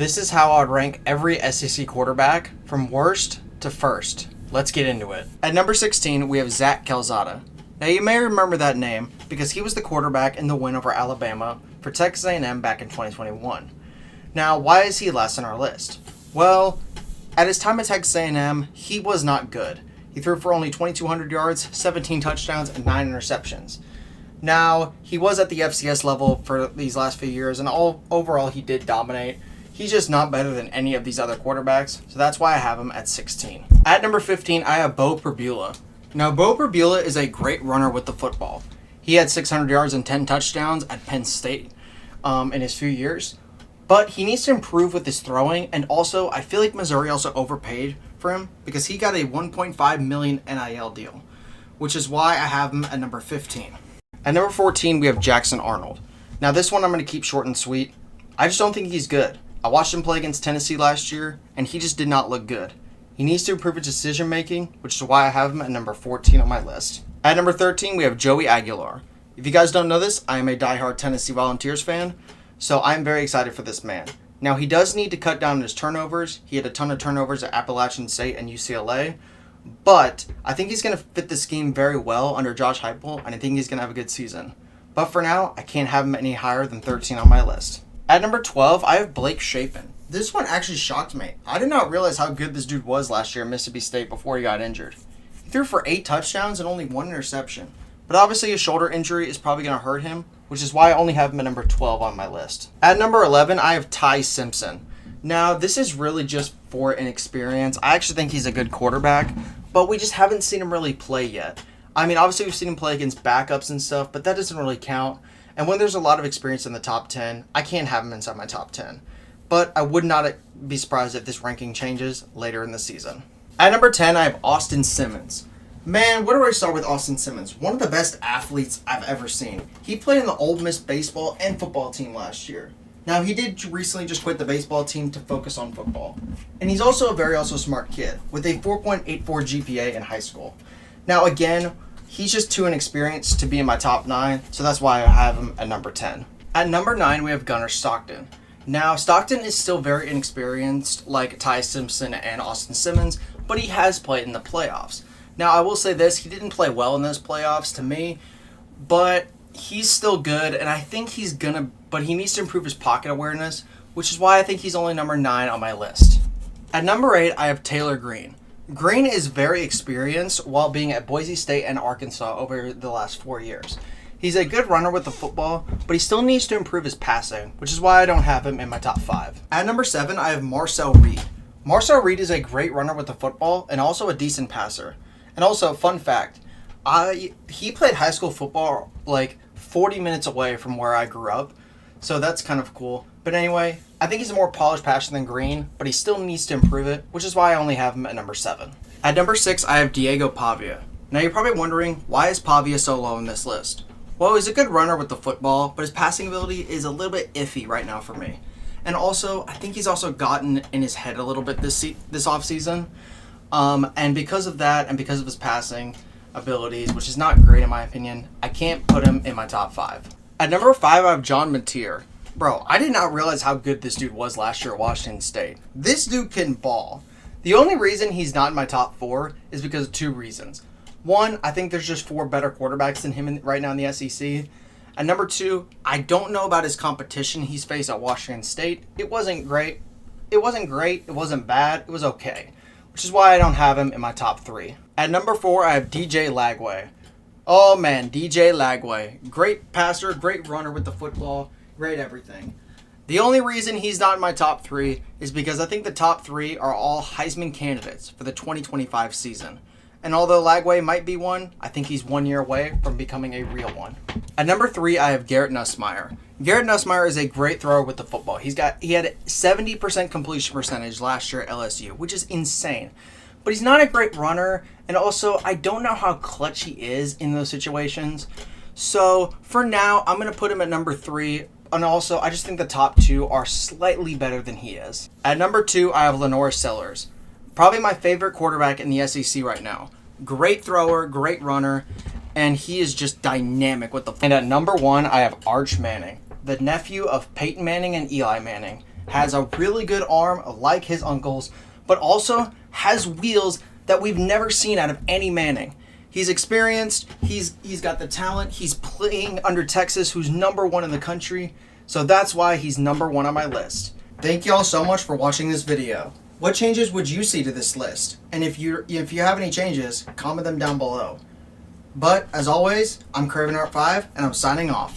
This is how I'd rank every SEC quarterback from worst to first. Let's get into it. At number 16, we have Zach Calzada. Now, you may remember that name because he was the quarterback in the win over Alabama for Texas A&M back in 2021. Now, why is he last on our list? Well, at his time at Texas A&M, he was not good. He threw for only 2,200 yards, 17 touchdowns, and 9 interceptions. Now, he was at the FCS level for these last few years, and overall he did dominate. He's just not better than any of these other quarterbacks, so that's why I have him at 16. At number 15, I have Beau Pribula. Now, Beau Pribula is a great runner with the football. He had 600 yards and 10 touchdowns at Penn State in his few years, but he needs to improve with his throwing, and also, I feel like Missouri also overpaid for him because he got a $1.5 million NIL deal, which is why I have him at number 15. At number 14, we have Jackson Arnold. Now, this one I'm going to keep short and sweet. I just don't think he's good. I watched him play against Tennessee last year, and he just did not look good. He needs to improve his decision-making, which is why I have him at number 14 on my list. At number 13, we have Joey Aguilar. If you guys don't know this, I am a diehard Tennessee Volunteers fan, so I'm very excited for this man. Now, he does need to cut down his turnovers. He had a ton of turnovers at Appalachian State and UCLA, but I think he's going to fit the scheme very well under Josh Heupel, and I think he's going to have a good season. But for now, I can't have him any higher than 13 on my list. At number 12, I have Blake Shapen. This one actually shocked me. I did not realize how good this dude was last year at Mississippi State before he got injured. He threw for 8 touchdowns and only 1 interception. But obviously a shoulder injury is probably going to hurt him, which is why I only have him at number 12 on my list. At number 11, I have Ty Simpson. Now, this is really just for inexperience. I actually think he's a good quarterback, but we just haven't seen him really play yet. I mean, obviously we've seen him play against backups and stuff, but that doesn't really count. And when there's a lot of experience in the top 10, I can't have him inside my top 10. But I would not be surprised if this ranking changes later in the season. At number 10, I have Austin Simmons. Man, where do I start with Austin Simmons? One of the best athletes I've ever seen. He played in the Ole Miss baseball and football team last year. Now, he did recently just quit the baseball team to focus on football. And he's also a very smart kid with a 4.84 GPA in high school. Now, again, he's just too inexperienced to be in my top 9, so that's why I have him at number 10. At number 9, we have Gunnar Stockton. Now, Stockton is still very inexperienced, like Ty Simpson and Austin Simmons, but he has played in the playoffs. Now, I will say this, he didn't play well in those playoffs to me, but he's still good, and I think but he needs to improve his pocket awareness, which is why I think he's only number 9 on my list. At number 8, I have Taylor Green. Green is very experienced while being at Boise State and Arkansas over the last 4 years. He's a good runner with the football, but he still needs to improve his passing, which is why I don't have him in my top 5. At number 7, I have Marcel Reed. Marcel Reed is a great runner with the football and also a decent passer. And also, fun fact, he played high school football like 40 minutes away from where I grew up, so that's kind of cool. But anyway, I think he's a more polished passer than Green, but he still needs to improve it, which is why I only have him at number 7. At number 6, I have Diego Pavia. Now, you're probably wondering, why is Pavia so low on this list? Well, he's a good runner with the football, but his passing ability is a little bit iffy right now for me. And also, I think he's also gotten in his head a little bit this offseason. And because of that, and because of his passing abilities, which is not great in my opinion, I can't put him in my top 5. At number 5, I have John Mateer. Bro, I did not realize how good this dude was last year at Washington State. This dude can ball. The only reason he's not in my top 4 is because of 2 reasons. One, I think there's just 4 better quarterbacks than him right now in the SEC. And number 2, I don't know about his competition he's faced at Washington State. It wasn't great. It wasn't bad. It was okay. Which is why I don't have him in my top 3. At number 4, I have DJ Lagway. Oh man, DJ Lagway. Great passer, great runner with the football, great everything. The only reason he's not in my top 3 is because I think the top 3 are all Heisman candidates for the 2025 season. And although Lagway might be one, I think he's 1 year away from becoming a real one. At number 3, I have Garrett Nussmeier. Garrett Nussmeier is a great thrower with the football. He had 70% completion percentage last year at LSU, which is insane. But he's not a great runner, and also I don't know how clutch he is in those situations. So for now, I'm going to put him at number 3. And also, I just think the top 2 are slightly better than he is. At number 2, I have Lenore Sellers. Probably my favorite quarterback in the SEC right now. Great thrower, great runner, and he is just dynamic with the. And at number 1, I have Arch Manning, the nephew of Peyton Manning and Eli Manning. has a really good arm like his uncle's, but also has wheels that we've never seen out of any Manning. He's experienced, he's got the talent, he's playing under Texas, who's #1 in the country, so that's why he's #1 on my list. Thank y'all so much for watching this video. What changes would you see to this list? And if you have any changes, comment them down below. But as always, I'm Craven Art 5 and I'm signing off.